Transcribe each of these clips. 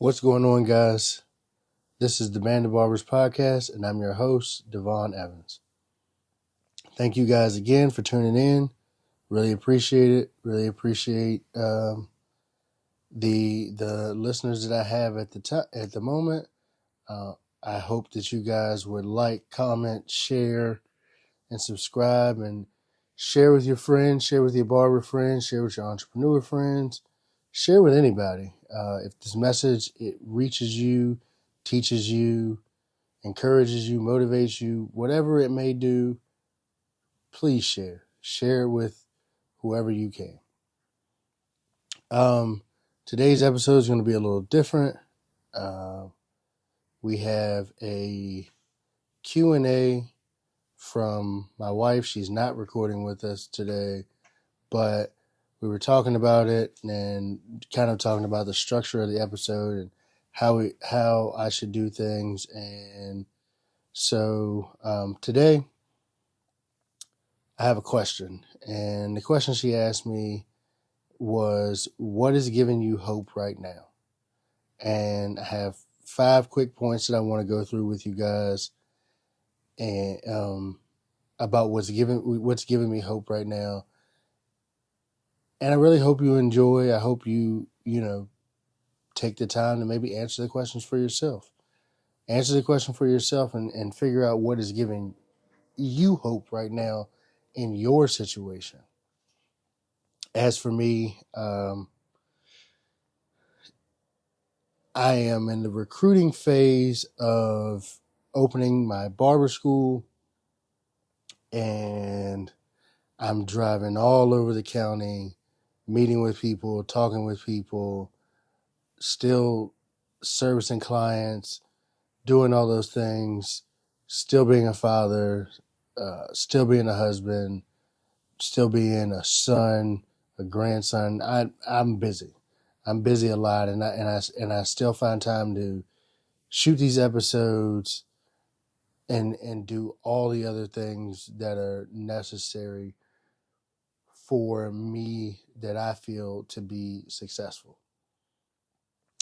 What's going on, guys? This is the Band of Barbers podcast, and I'm your host, Devon Evans. Thank you guys again for tuning in. Really appreciate it. Really appreciate the listeners that I have at the moment. I hope that you guys would like, comment, share, and subscribe, and share with your friends, share with your barber friends, share with your entrepreneur friends, share with anybody. If this message it reaches you, teaches you, encourages you, motivates you, whatever it may do, please share. Share it with whoever you can. Today's episode is going to be a little different. We have a Q&A from my wife. She's not recording with us today, but we were talking about it and kind of talking about the structure of the episode and how I should do things. And so today I have a question, and the question she asked me was, what is giving you hope right now? And I have 5 quick points that I want to go through with you guys and about what's giving me hope right now. And I really hope you enjoy. I hope you take the time to maybe answer the questions for yourself. Answer the question for yourself and figure out what is giving you hope right now in your situation. As for me, I am in the recruiting phase of opening my barber school, and I'm driving all over the county, meeting with people, talking with people, still servicing clients, doing all those things, still being a father, still being a husband, still being a son, a grandson. I'm busy. I'm busy a lot, and I still find time to shoot these episodes and do all the other things that are necessary for me that I feel to be successful.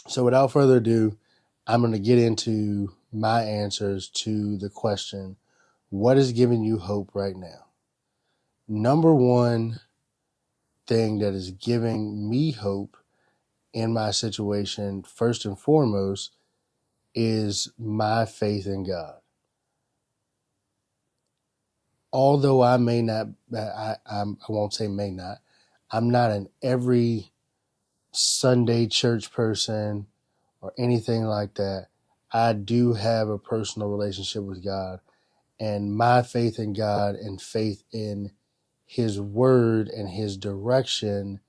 So without further ado, I'm going to get into my answers to the question, what is giving you hope right now? Number one thing that is giving me hope in my situation, first and foremost, is my faith in God. Although I may not, I won't say may not, I'm not an every Sunday church person or anything like that. I do have a personal relationship with God, and my faith in God and faith in His word and His direction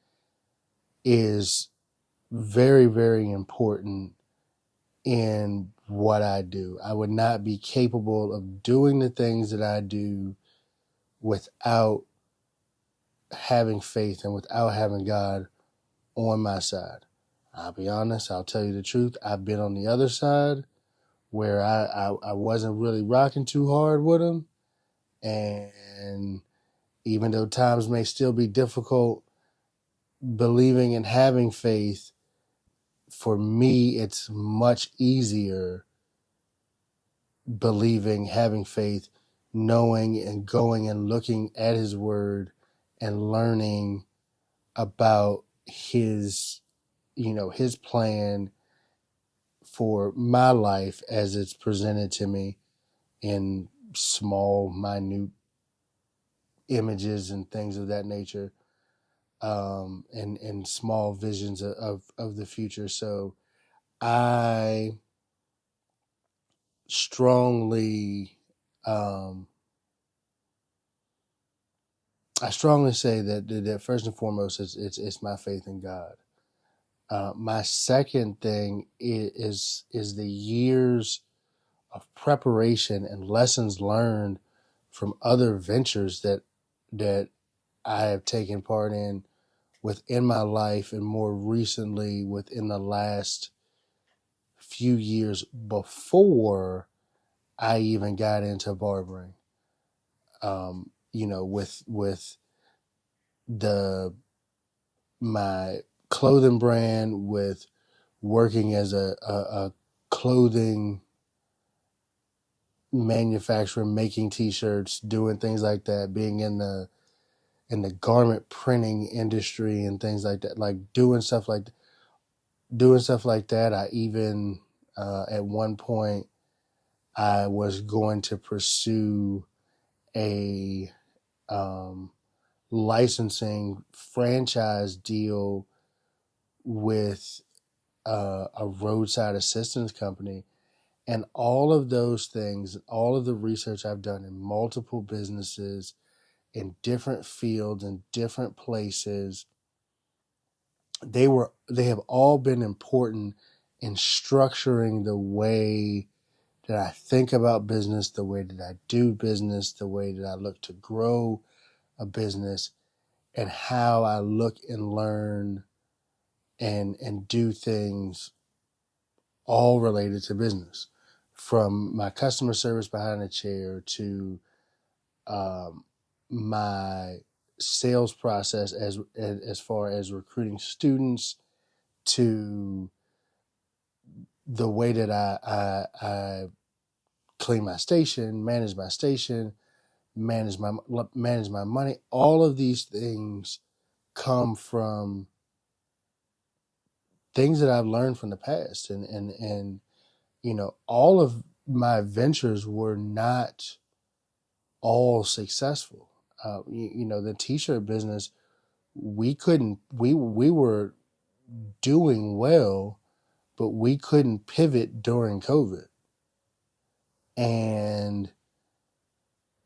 is very, very important in what I do. I would not be capable of doing the things that I do without having faith and without having God on my side. I'll be honest, I'll tell you the truth. I've been on the other side where I wasn't really rocking too hard with Him. And even though times may still be difficult, believing and having faith, for me, it's much easier believing, having faith, knowing and going and looking at His word and learning about His plan for my life as it's presented to me in small, minute images and things of that nature, and small visions of the future. So I strongly say that first and foremost, it's my faith in God. My second thing is the years of preparation and lessons learned from other ventures that I have taken part in within my life, and more recently within the last few years before I even got into barbering. With my clothing brand, with working as a clothing manufacturer, making t-shirts, doing things like that, being in the garment printing industry and things like that, like doing stuff like that. I even at one point I was going to pursue a licensing franchise deal with a roadside assistance company. And all of those things, all of the research I've done in multiple businesses, in different fields, in different places, they have all been important in structuring the way that I think about business, the way that I do business, the way that I look to grow a business, and how I look and learn and do things all related to business, from my customer service behind the chair to um, my sales process as far as recruiting students, to the way that I clean my station, manage my money. All of these things come from things that I've learned from the past, and all of my ventures were not all successful. The t-shirt business, we were doing well, but we couldn't pivot during COVID. And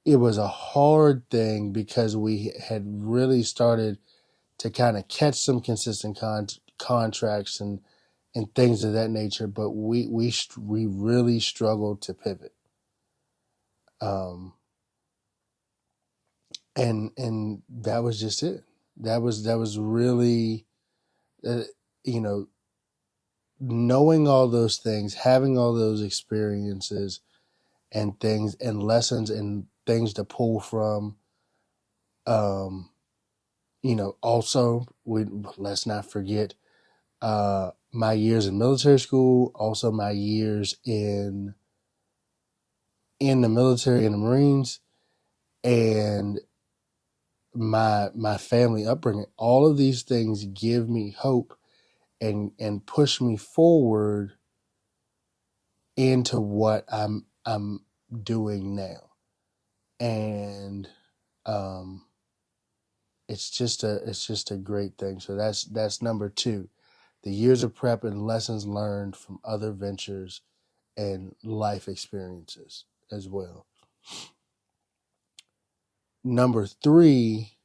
it was a hard thing because we had really started to kind of catch some consistent contracts and things of that nature, but we really struggled to pivot. And that was just it. That was really, uh, you know, knowing all those things, having all those experiences and things and lessons and things to pull from. Um, Also, let's not forget my years in military school, also my years in the military, in the Marines, and my family upbringing. All of these things give me hope and push me forward into what I'm doing now. And it's just a great thing. So that's number two. The years of prep and lessons learned from other ventures and life experiences as well. Number three,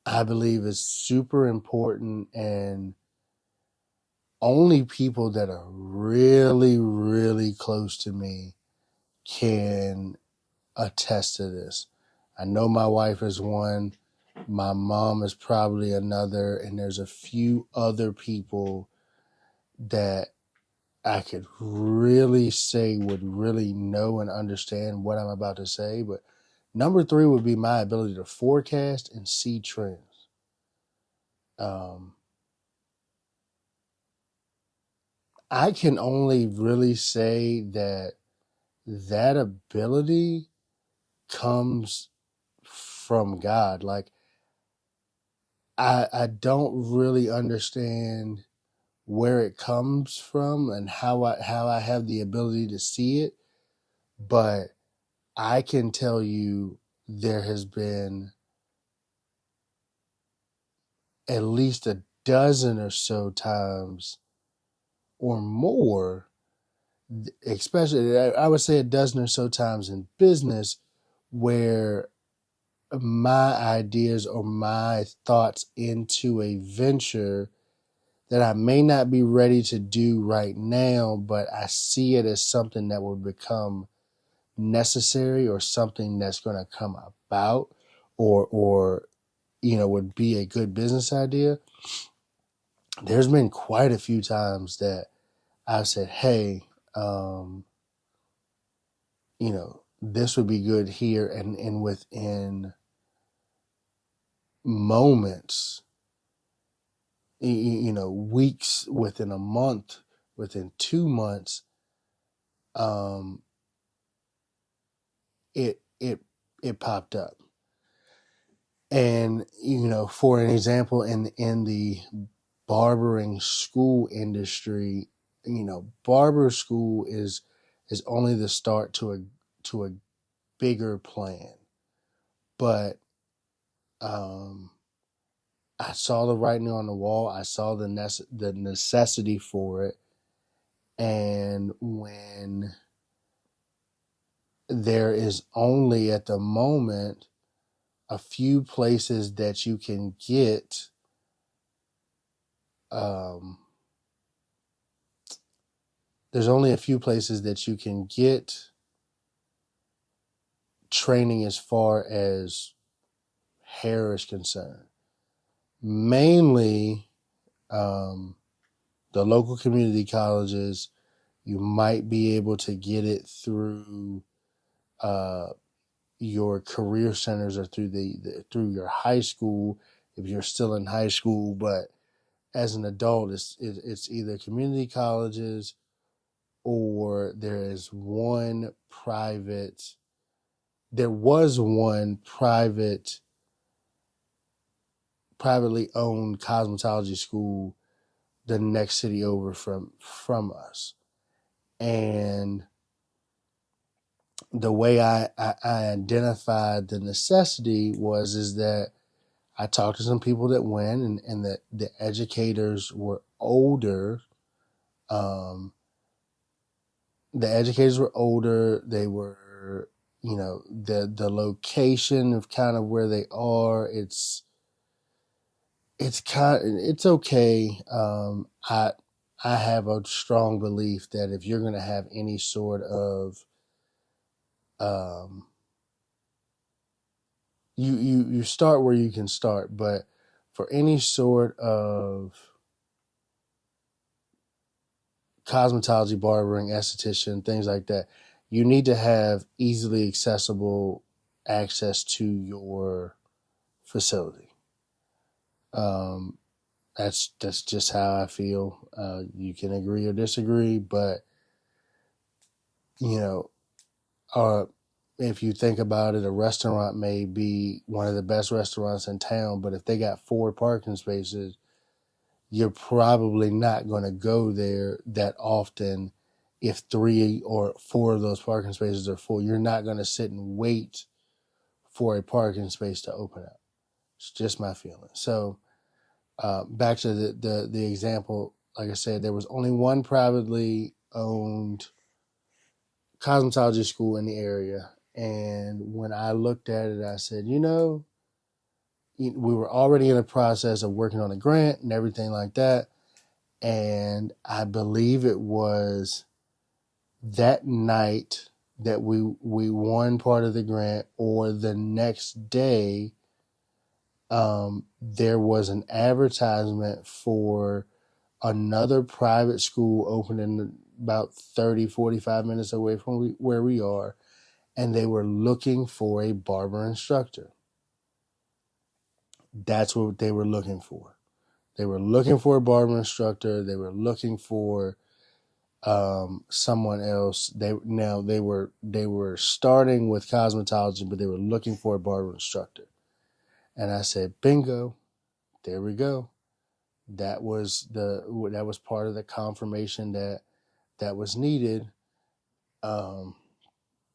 I believe, is super important, and only people that are really, really close to me can attest to this. I know my wife is one, my mom is probably another, and there's a few other people that I could really say would really know and understand what I'm about to say. But number three would be my ability to forecast and see trends. I can only really say that ability comes from God. Like, I don't really understand where it comes from and how I have the ability to see it, but I can tell you there has been at least a dozen or so times or more, especially I would say a dozen or so times in business, where my ideas or my thoughts into a venture that I may not be ready to do right now, but I see it as something that will become necessary, or something that's going to come about, or would be a good business idea. There's been quite a few times that I've said, hey, this would be good here, and within moments weeks, within a month, within 2 months, um, it popped up. And for an example, in the barbering school industry, barber school is only the start to a bigger plan. But I saw the writing on the wall. I saw the necessity for it. And when there is only at the moment a few places that you can get there's only a few places that you can get training as far as hair is concerned. Mainly the local community colleges. You might be able to get it through your career centers or through through your high school if you're still in high school. But as an adult, it's either community colleges, or there was one privately owned cosmetology school the next city over from us. And the way I identified the necessity is that I talked to some people that went, and the educators were older. The educators were older. They were, the location of kind of where they are. It's okay. I have a strong belief that if you're going to have any sort of you start where you can start, but for any sort of cosmetology, barbering, esthetician, things like that, you need to have easily accessible access to your facility. That's just how I feel. You can agree or disagree, but if you think about it, a restaurant may be one of the best restaurants in town, but if they got 4 parking spaces, you're probably not going to go there that often. If 3 or 4 of those parking spaces are full, you're not going to sit and wait for a parking space to open up. It's just my feeling. So back to the example, like I said, there was only one privately owned cosmetology school in the area. And when I looked at it, I said, we were already in the process of working on a grant and everything like that. And I believe it was that night that we won part of the grant, or the next day, there was an advertisement for another private school opening about 30-45 minutes away from where we are, and they were looking for a barber instructor. That's what they were looking for. They were looking for a barber instructor. They were looking for someone else. They were starting with cosmetology, but they were looking for a barber instructor. And I said, bingo, there we go. That was part of the confirmation that was needed. That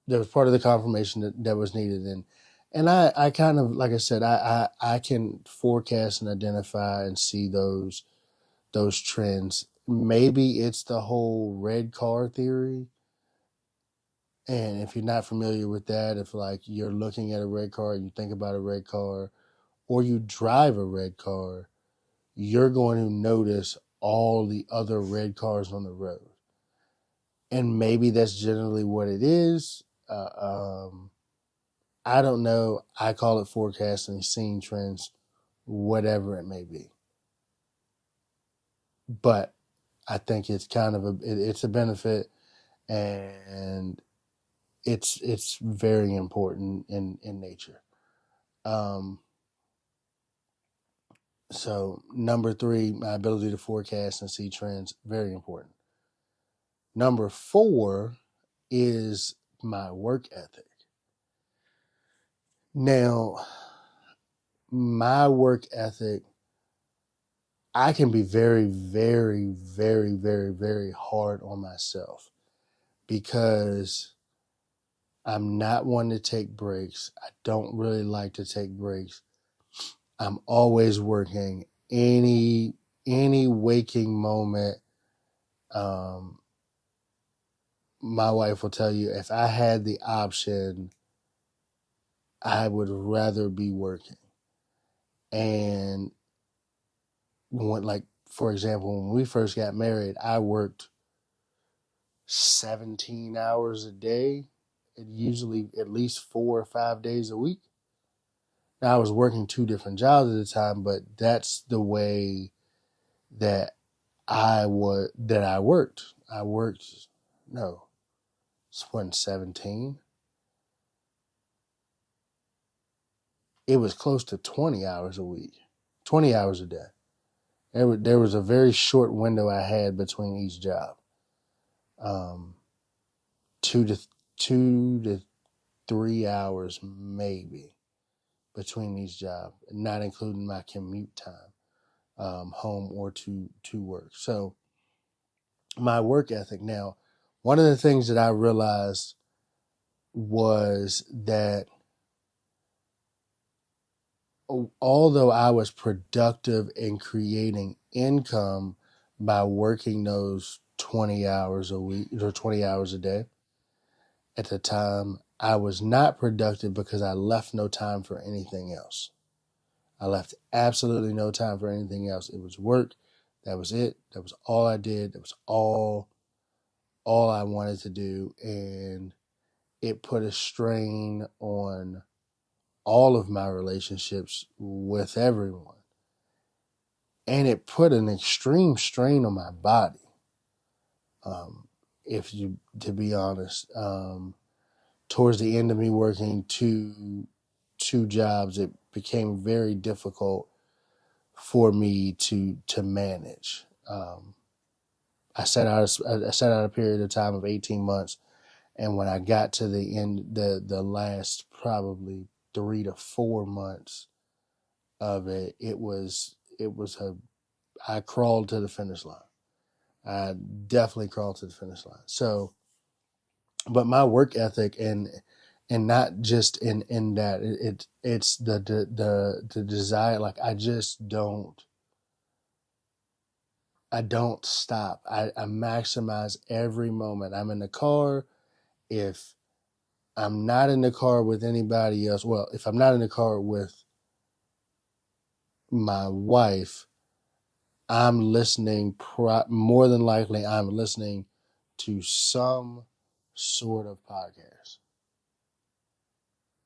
was part of the confirmation that was needed. And I kind of, like I said, I can forecast and identify and see those trends. Maybe it's the whole red car theory. And if you're not familiar with that, if like you're looking at a red car, you think about a red car, or you drive a red car, you're going to notice all the other red cars on the road. And maybe that's generally what it is. I don't know. I call it forecasting, seeing trends, whatever it may be. But I think it's kind of it's a benefit, and it's very important in nature. So number three, my ability to forecast and see trends, very important. Number four is my work ethic. Now, my work ethic, I can be very, very, very, very, very hard on myself because I'm not one to take breaks. I don't really like to take breaks. I'm always working. Any waking moment, um, my wife will tell you, if I had the option, I would rather be working. And like for example, when we first got married, I worked 17 hours a day, usually at least 4 or 5 days a week. Now, I was working two different jobs at the time, but that's the way that I worked. I worked, no, it wasn't 17. It was close to 20 hours a week, 20 hours a day. There was a very short window I had between each job. Um, 2 to 3 hours maybe between each job, not including my commute time, home or to work. So my work ethic. Now, one of the things that I realized was that although I was productive in creating income by working those 20 hours a week or 20 hours a day, at the time, I was not productive because I left no time for anything else. I left absolutely no time for anything else. It was work. That was it. That was all I did. That was all I wanted to do. And it put a strain on all of my relationships with everyone. And it put an extreme strain on my body. To be honest, towards the end of me working two jobs, it became very difficult for me to manage. I set out a period of time of 18 months, and when I got to the end, the last probably 3 to 4 months of it, I crawled to the finish line. I definitely crawled to the finish line. So, but my work ethic and not just in that it's the desire. Like I don't stop. I maximize every moment. I'm in the car. If I'm not in the car with anybody else, well, if I'm not in the car with my wife, I'm listening, more than likely, I'm listening to some sort of podcast,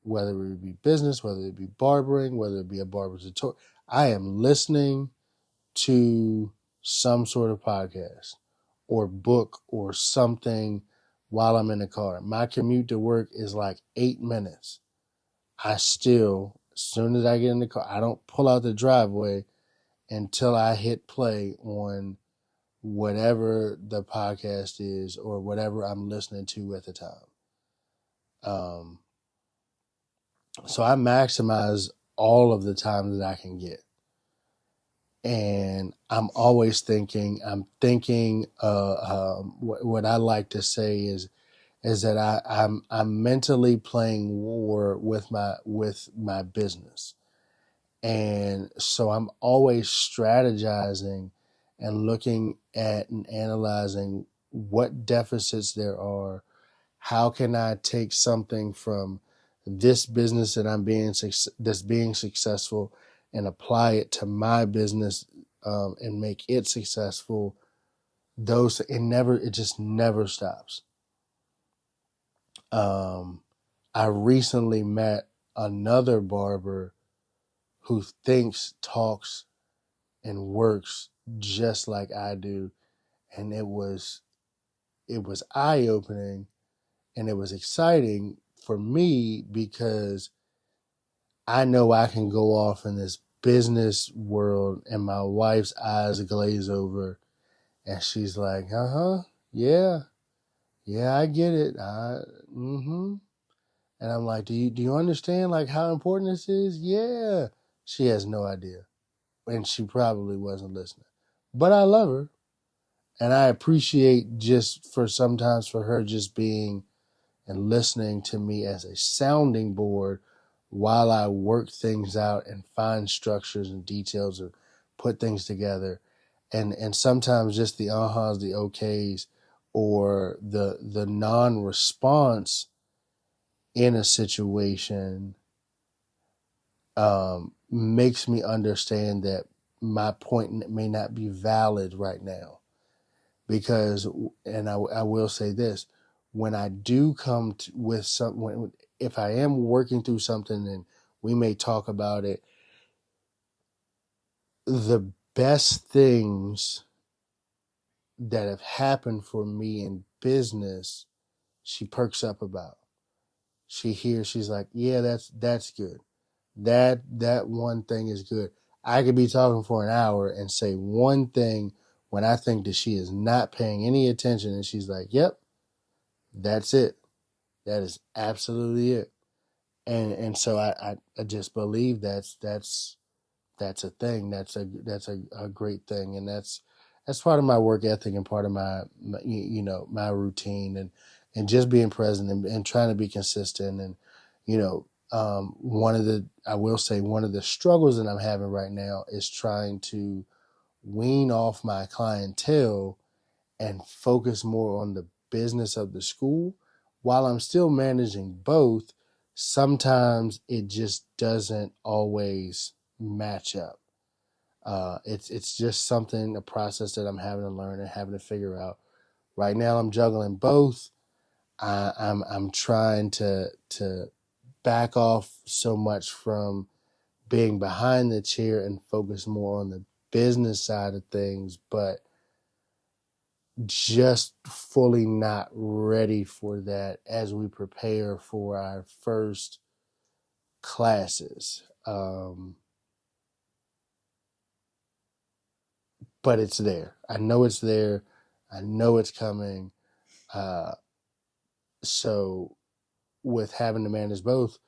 whether it be business, whether it be barbering, whether it be a barber tutorial. I am listening to some sort of podcast or book or something while I'm in the car. My commute to work is like 8 minutes. I still, as soon as I get in the car, I don't pull out the driveway until I hit play on whatever the podcast is or whatever I'm listening to at the time. So I maximize all of the time that I can get. And I'm thinking, what I like to say is that I'm mentally playing war with my business. And so I'm always strategizing and looking at and analyzing what deficits there are. How can I take something from this business that's being successful and apply it to my business, and make it successful? It just never stops. I recently met another barber who thinks, talks, and works just like I do, and it was eye opening, and it was exciting for me because I know I can go off in this business world, and my wife's eyes glaze over, and she's like, yeah, yeah, I get it. Mm-hmm. And I'm like, do you understand like how important this is? Yeah. She has no idea. And she probably wasn't listening. But I love her. And I appreciate just for sometimes for her just being and listening to me as a sounding board while I work things out and find structures and details and put things together. And sometimes just the ahas, the okays, or the non-response in a situation makes me understand that my point may not be valid right now. Because, and I will say this, when I do come with something, if I am working through something and we may talk about it, the best things that have happened for me in business, she perks up about. She's like, yeah, that's good. That one thing is good. I could be talking for an hour and say one thing when I think that she is not paying any attention, and she's like, yep, that's it. That is absolutely it. And so I just believe that's a thing. That's a great thing, and that's part of my work ethic and part of my routine, and just being present and trying to be consistent. And I will say one of the struggles that I'm having right now is trying to wean off my clientele and focus more on the business of the school while I'm still managing both. Sometimes it just doesn't always match up. It's just something, a process that I'm having to learn and having to figure out. Right now, I'm juggling both. I'm trying to back off so much from being behind the chair and focus more on the business side of things, but just fully not ready for that as we prepare for our first classes. But it's there. I know it's there. I know it's coming. So with having to manage both,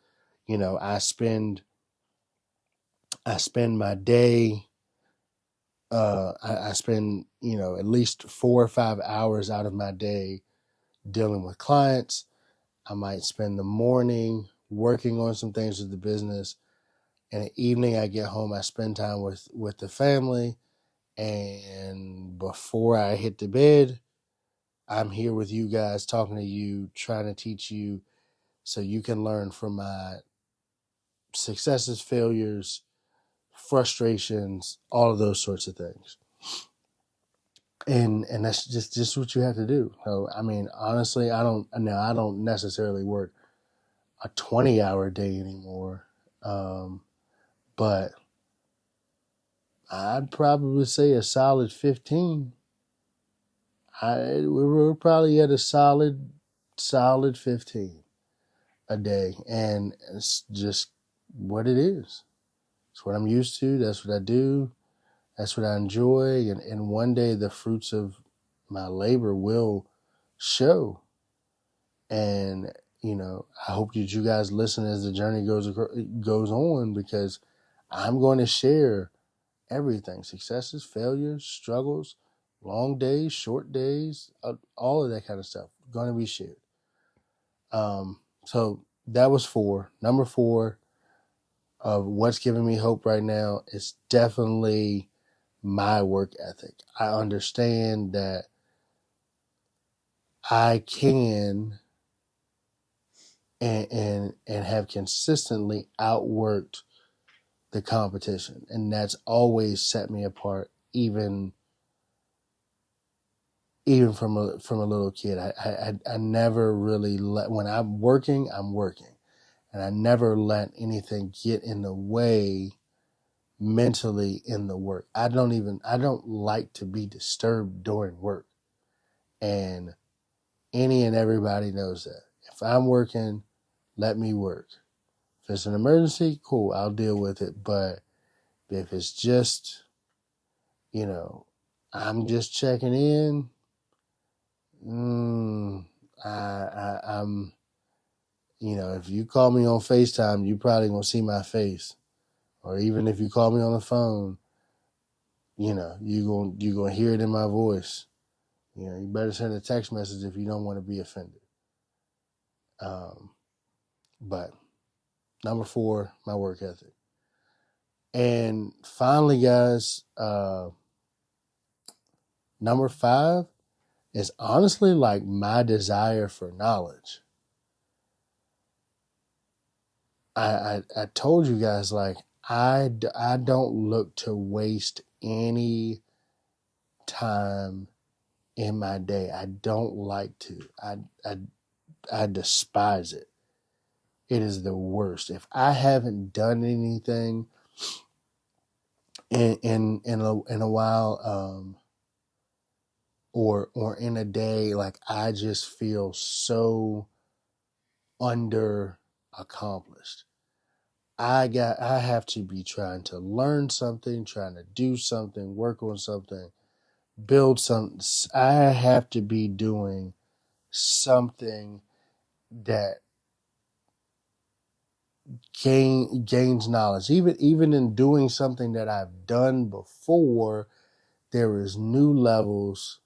I spend my day. I spend at least 4 or 5 hours out of my day dealing with clients. I might spend the morning working on some things with the business, and the evening I get home, I spend time with the family, and before I hit the bed, I'm here with you guys, talking to you, trying to teach you so you can learn from my successes, failures, frustrations, all of those sorts of things. And that's just what you have to do. So I mean, honestly, I don't necessarily work a 20-hour day anymore, but I'd probably say a solid 15. We're probably at a solid 15 a day, and it's just what it is. It's what I'm used to. That's what I do. That's what I enjoy, and one day the fruits of my labor will show. And I hope that you guys listen as the journey goes on, because I'm going to share everything: successes, failures, struggles, long days, short days, all of that kind of stuff going to be shared. So that was 4. Number 4 of what's giving me hope right now is definitely my work ethic. I understand that I can and have consistently outworked the competition, and that's always set me apart, even from a little kid. I never really when I'm working, and I never let anything get in the way mentally in the work. I don't like to be disturbed during work, and any and everybody knows that. If I'm working, let me work. If it's an emergency, cool, I'll deal with it. But If it's just, I'm just checking in, I'm, if you call me on FaceTime, you probably gonna see my face. Or even if you call me on the phone, you gonna hear it in my voice. You better send a text message if you don't want to be offended. But number 4, my work ethic. And finally, guys, number 5 is honestly like my desire for knowledge. I told you guys, like, I don't look to waste any time in my day. I don't like to. I despise it. It is the worst. If I haven't done anything in a while, or in a day, like, I just feel so under accomplished. I have to be trying to learn something, trying to do something, work on something, build something. I have to be doing something that gains knowledge. Even in doing something that I've done before, there is new levels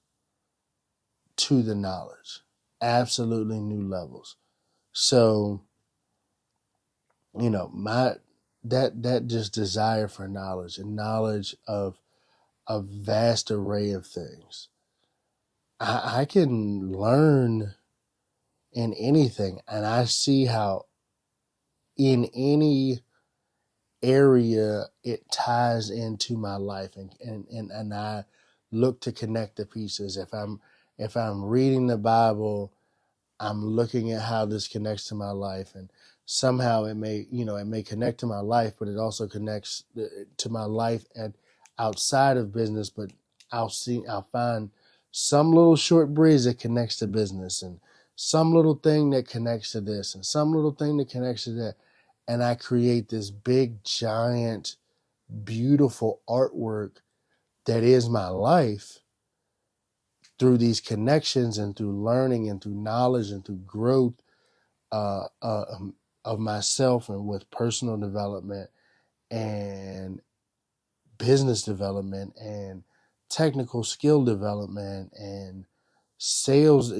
to the knowledge. Absolutely new levels. So, my that just desire for knowledge, and knowledge of a vast array of things. I can learn in anything, and I see how in any area it ties into my life, and I look to connect the pieces. If I'm reading the Bible, I'm looking at how this connects to my life, and somehow it may connect to my life, but it also connects to my life and outside of business. But I'll find some little short bridge that connects to business, and some little thing that connects to this, and some little thing that connects to that. And I create this big, giant, beautiful artwork that is my life through these connections, and through learning, and through knowledge, and through growth uh, uh, of myself, and with personal development and business development and technical skill development and sales,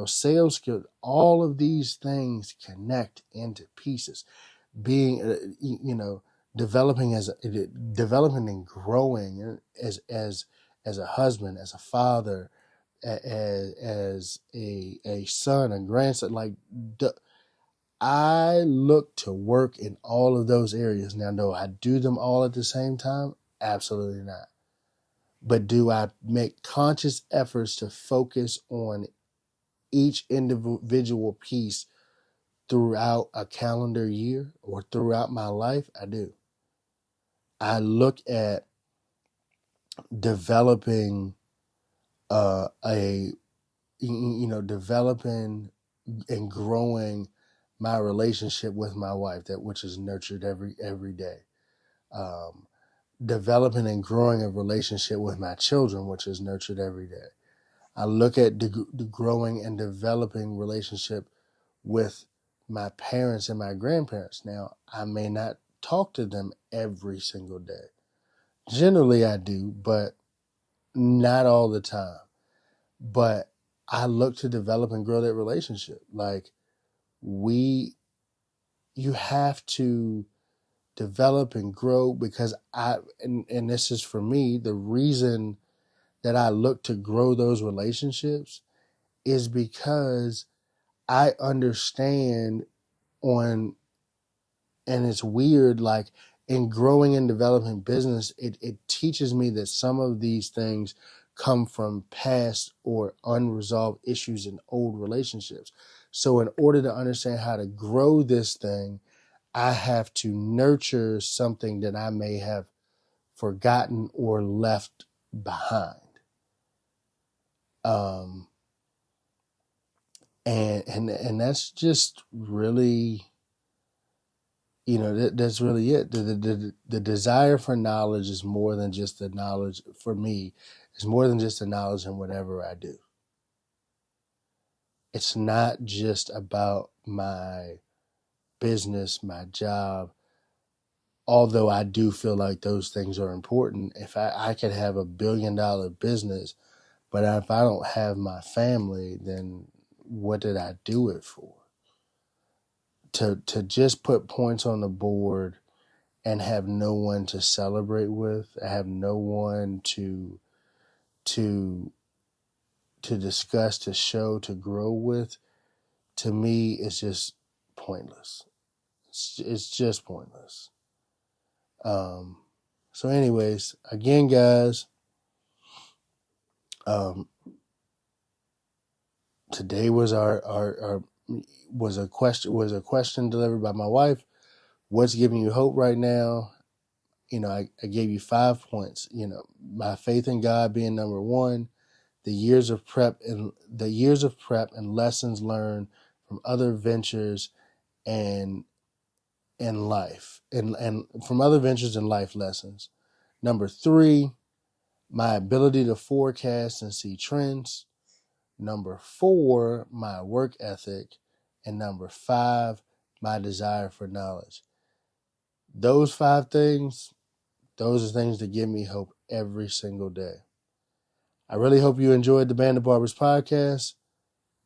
sales skills. All of these things connect into pieces. Being, developing developing and growing as a husband, as a father, as a son, a grandson. Like, I look to work in all of those areas. Now, do I do them all at the same time? Absolutely not. But do I make conscious efforts to focus on each individual piece throughout a calendar year or throughout my life? I do. I look at developing developing and growing my relationship with my wife, that which is nurtured every day. Um, Developing and growing a relationship with my children, which is nurtured every day. I look at the growing and developing relationship with my parents and my grandparents. Now, I may not talk to them every single day. Generally, I do, but not all the time. But I look to develop and grow that relationship. Like, you have to develop and grow, because and this is for me, the reason that I look to grow those relationships is because I understand and it's weird, like, in growing and developing business, it teaches me that some of these things come from past or unresolved issues in old relationships. So in order to understand how to grow this thing, I have to nurture something that I may have forgotten or left behind. Um, and that's just really, that's really it. The desire for knowledge is more than just the knowledge. For me, it's more than just the knowledge in whatever I do. It's not just about my business, my job, although I do feel like those things are important. If I could have $1 billion business, but if I don't have my family, then what did I do it for? To just put points on the board and have no one to celebrate with, have no one to discuss, to show, to grow with, to me, it's just pointless. It's just pointless. So anyways, again, guys, today was our was a question delivered by my wife. What's giving you hope right now? I gave you 5 points. My faith in God being number one, the years of prep and lessons learned from other ventures and life and from other ventures and life lessons. Number 3, my ability to forecast and see trends. Number 4, my work ethic. And number 5, my desire for knowledge. Those 5 things, those are things that give me hope every single day. I really hope you enjoyed the Band of Barbers podcast.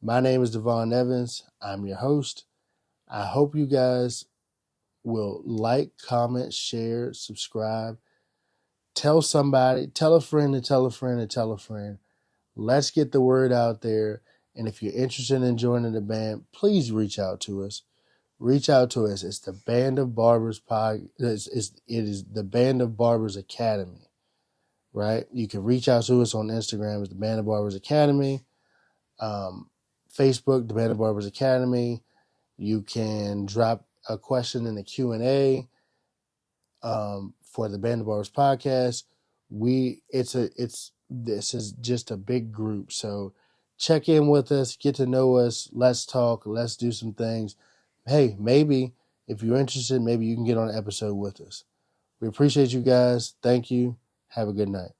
My name is Devon Evans. I'm your host. I hope you guys will like, comment, share, subscribe. Tell somebody, tell a friend to tell a friend to tell a friend. Let's get the word out there. And if you're interested in joining the band, please reach out to us. Reach out to us. It's the Band of Barbers it is the Band of Barbers Academy, right? You can reach out to us on Instagram. It's the Band of Barbers Academy. Facebook, the Band of Barbers Academy. You can drop a question in the Q&A for the Band of Barbers podcast. This is just a big group. So check in with us, get to know us. Let's talk. Let's do some things. Hey, maybe if you're interested, maybe you can get on an episode with us. We appreciate you guys. Thank you. Have a good night.